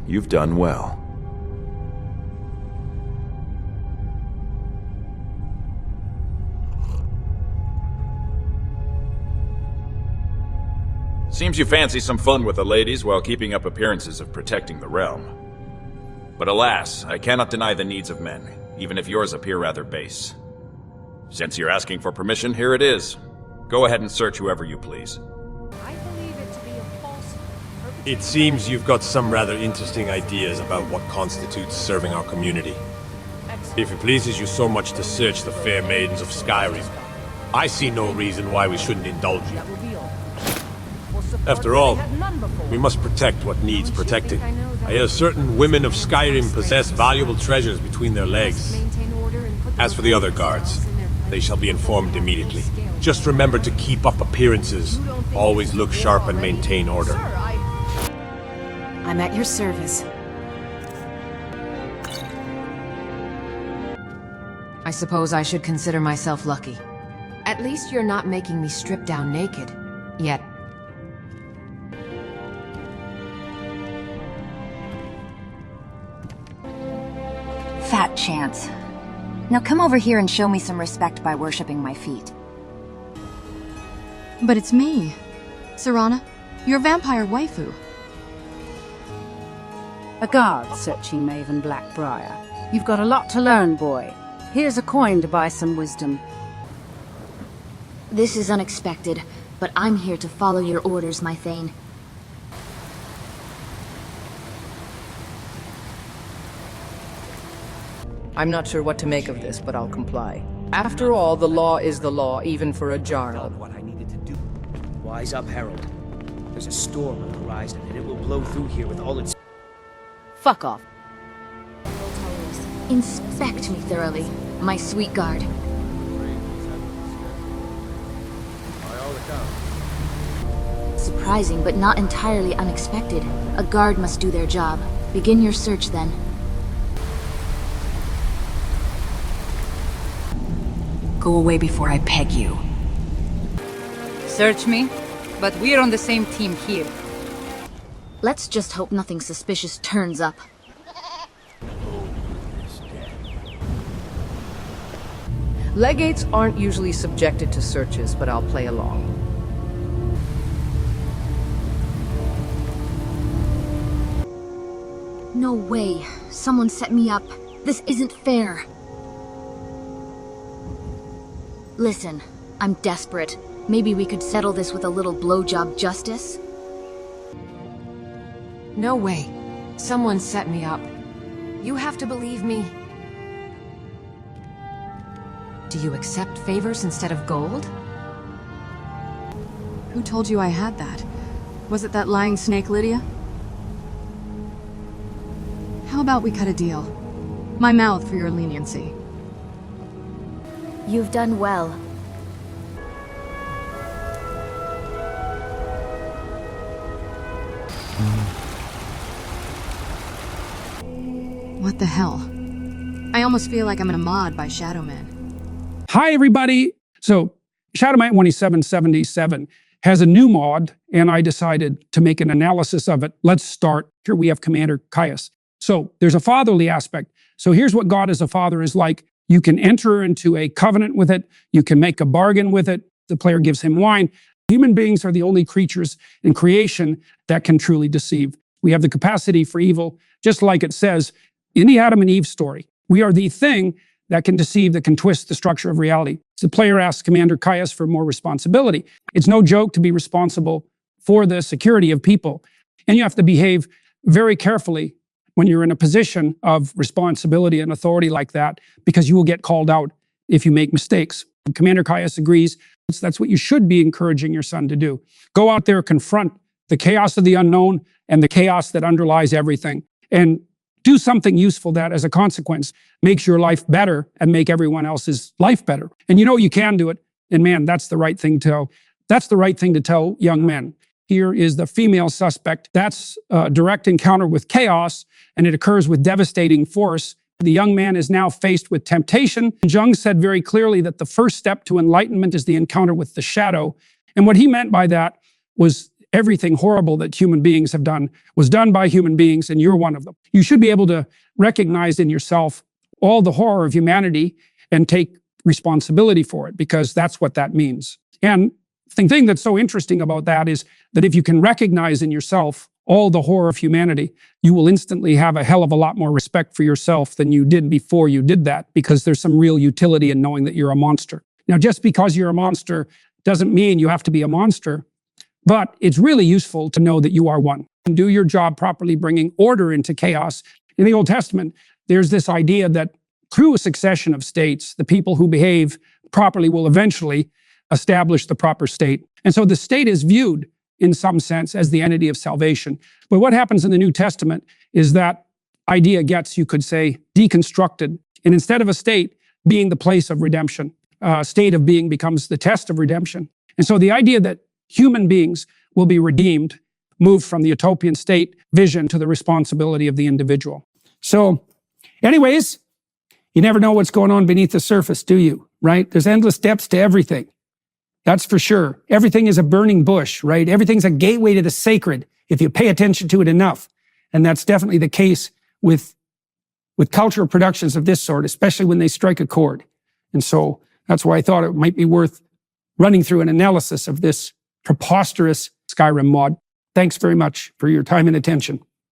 You've done well. Seems you fancy some fun with the ladies while keeping up appearances of protecting the realm. But alas, I cannot deny the needs of men, even if yours appear rather base. Since you're asking for permission, here it is. Go ahead and search whoever you please. I believe it to be a false. It seems you've got some rather interesting ideas about what constitutes serving our community. If it pleases you so much to search the fair maidens of Skyrim, I see no reason why we shouldn't indulge you. After all, we must protect what needs protecting. I hear certain women of Skyrim possess valuable treasures between their legs. As for the other guards, they shall be informed immediately. Just remember to keep up appearances, always look sharp and maintain order. I'm at your service. I suppose I should consider myself lucky. At least you're not making me strip down naked. Yet. Fat chance. Now come over here and show me some respect by worshipping my feet. But it's me. Serana, your vampire waifu. A guard, searching Maven Blackbriar. You've got a lot to learn, boy. Here's a coin to buy some wisdom. This is unexpected, but I'm here to follow your orders, my Thane. I'm not sure what to make of this, but I'll comply. After all, the law is the law, even for a Jarl. What I needed to do. Wise up, Herald. There's a storm on the horizon, and it will blow through here with all its... Fuck off. Inspect me thoroughly, my sweet guard. Surprising, but not entirely unexpected. A guard must do their job. Begin your search, then. Go away before I peg you. Search me, but we're on the same team here. Let's just hope nothing suspicious turns up. Legates aren't usually subjected to searches, but I'll play along. No way. Someone set me up. This isn't fair. Listen, I'm desperate. Maybe we could settle this with a little blowjob justice? No way. Someone set me up. You have to believe me. Do you accept favors instead of gold? Who told you I had that? Was it that lying snake, Lydia? How about we cut a deal? My mouth for your leniency. You've done well. What the hell? I almost feel like I'm in a mod by Shadowman. Hi, everybody. So Shadowman 2777 has a new mod, and I decided to make an analysis of it. Let's start. Here we have Commander Caius. So there's a fatherly aspect. So here's what God as a father is like. You can enter into a covenant with it. You can make a bargain with it. The player gives him wine. Human beings are the only creatures in creation that can truly deceive. We have the capacity for evil, just like it says in the Adam and Eve story. We are the thing that can deceive, that can twist the structure of reality. So the player asks Commander Caius for more responsibility. It's no joke to be responsible for the security of people. And you have to behave very carefully when you're in a position of responsibility and authority like that, because you will get called out if you make mistakes. And Commander Caius agrees. That's what you should be encouraging your son to do. Go out there, confront the chaos of the unknown and the chaos that underlies everything, and do something useful that, as a consequence, makes your life better and make everyone else's life better. And you know you can do it. And man, that's the right thing to tell. That's the right thing to tell young men. Here is the female suspect. That's a direct encounter with chaos, and it occurs with devastating force. The young man is now faced with temptation. Jung said very clearly that the first step to enlightenment is the encounter with the shadow. And what he meant by that was everything horrible that human beings have done was done by human beings, and you're one of them. You should be able to recognize in yourself all the horror of humanity and take responsibility for it, because that's what that means. And the thing that's so interesting about that is that if you can recognize in yourself all the horror of humanity, you will instantly have a hell of a lot more respect for yourself than you did before you did that, because there's some real utility in knowing that you're a monster. Now, just because you're a monster doesn't mean you have to be a monster, but it's really useful to know that you are one. And do your job properly, bringing order into chaos. In the Old Testament, there's this idea that through a succession of states, the people who behave properly will eventually establish the proper state. And so the state is viewed, in some sense, as the entity of salvation. But what happens in the New Testament is that idea gets, you could say, deconstructed. And instead of a state being the place of redemption, a state of being becomes the test of redemption. And so the idea that human beings will be redeemed moved from the utopian state vision to the responsibility of the individual. So, anyways, you never know what's going on beneath the surface, do you? Right? There's endless depths to everything. That's for sure. Everything is a burning bush, right? Everything's a gateway to the sacred if you pay attention to it enough. And that's definitely the case with cultural productions of this sort, especially when they strike a chord. And so that's why I thought it might be worth running through an analysis of this preposterous Skyrim mod. Thanks very much for your time and attention.